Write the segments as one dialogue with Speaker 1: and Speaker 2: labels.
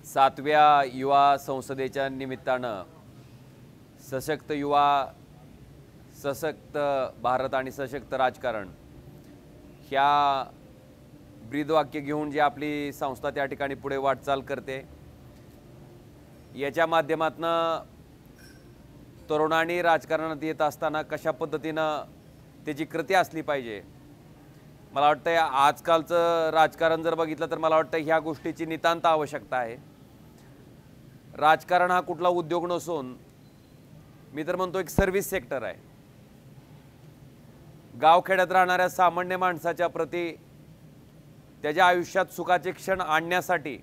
Speaker 1: 7व्या युवा संसदेच्या निमित्तानं सशक्त युवा, सशक्त भारत आणि सशक्त राजकारण ह्या ब्रीदवाक्य घेऊन जी आपली संस्था त्या ठिकाणी पुढे वाटचाल करते, याच्या माध्यमातनं तरुणांनी राजकारणात येत असताना कशा पद्धतीनं त्याची कृती असली पाहिजे। मला वाटतं आजकालचं राजकारण जर बघितलं तर मला वाटतं ह्या गोष्टीची नितांत आवश्यकता आहे। राजकारण हा कुठला उद्योग नसून मी तर म्हणतो एक सर्व्हिस सेक्टर आहे। गावखेड्यात राहणाऱ्या सामान्य माणसाच्या प्रती त्याच्या आयुष्यात सुखाचे क्षण आणण्यासाठी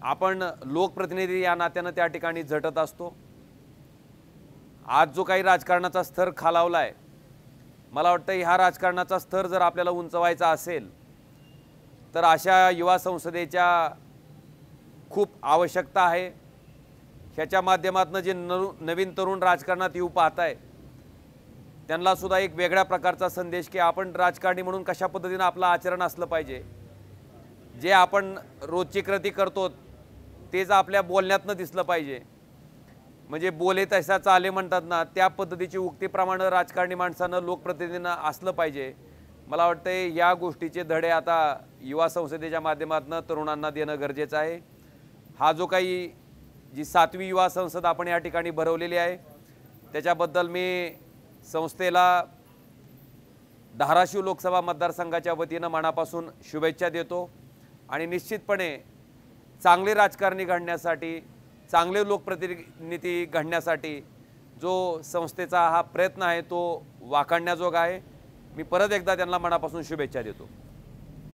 Speaker 1: आपण लोकप्रतिनिधी या नात्यानं त्या ठिकाणी झटत असतो। आज जो काही राजकारणाचा स्तर खालावलाय, मला वाटतं ह्या राजकारणाचा स्तर जर आपल्याला उंचवायचा असेल तर अशा युवा संसदेच्या खूप आवश्यकता आहे। ह्याच्या माध्यमातून जे नवीन तरुण राजकारणात येऊ पाहत आहे त्यांना सुद्धा एक वेगळ्या प्रकारचा संदेश की आपण राजकारणी म्हणून कशा पद्धतीने आपलं आचरण असलं पाहिजे। जे आपण रोजची कृती करतो तेच आपल्या बोलण्यातनं दिसलं पाहिजे। म्हणजे बोले तसा चाले म्हणतात ना, त्या पद्धतीची उक्तीप्रमाणे राजकारणी माणसानं लोकप्रतिनिधींना असलं पाहिजे। मला वाटतं या गोष्टीचे धडे आता युवा संसदेच्या माध्यमातून तरुणांना देणं गरजेचं आहे। हा जो काही जी 7वी युवा संसद आपण या ठिकाणी भरवलेली आहे त्याच्याबद्दल मी संस्थेला धाराशिव लोकसभा मतदारसंघाच्या वतीनं मनापासून शुभेच्छा देतो आणि निश्चितपणे चांगले राजकारणी घडण्यासाठी, चांगले लोकप्रतिनिधी घडण्यासाठी जो संस्थेचा हा प्रयत्न आहे तो वाखाणण्याजोगा आहे। मी परत एकदा त्यांना मनापासून शुभेच्छा देतो।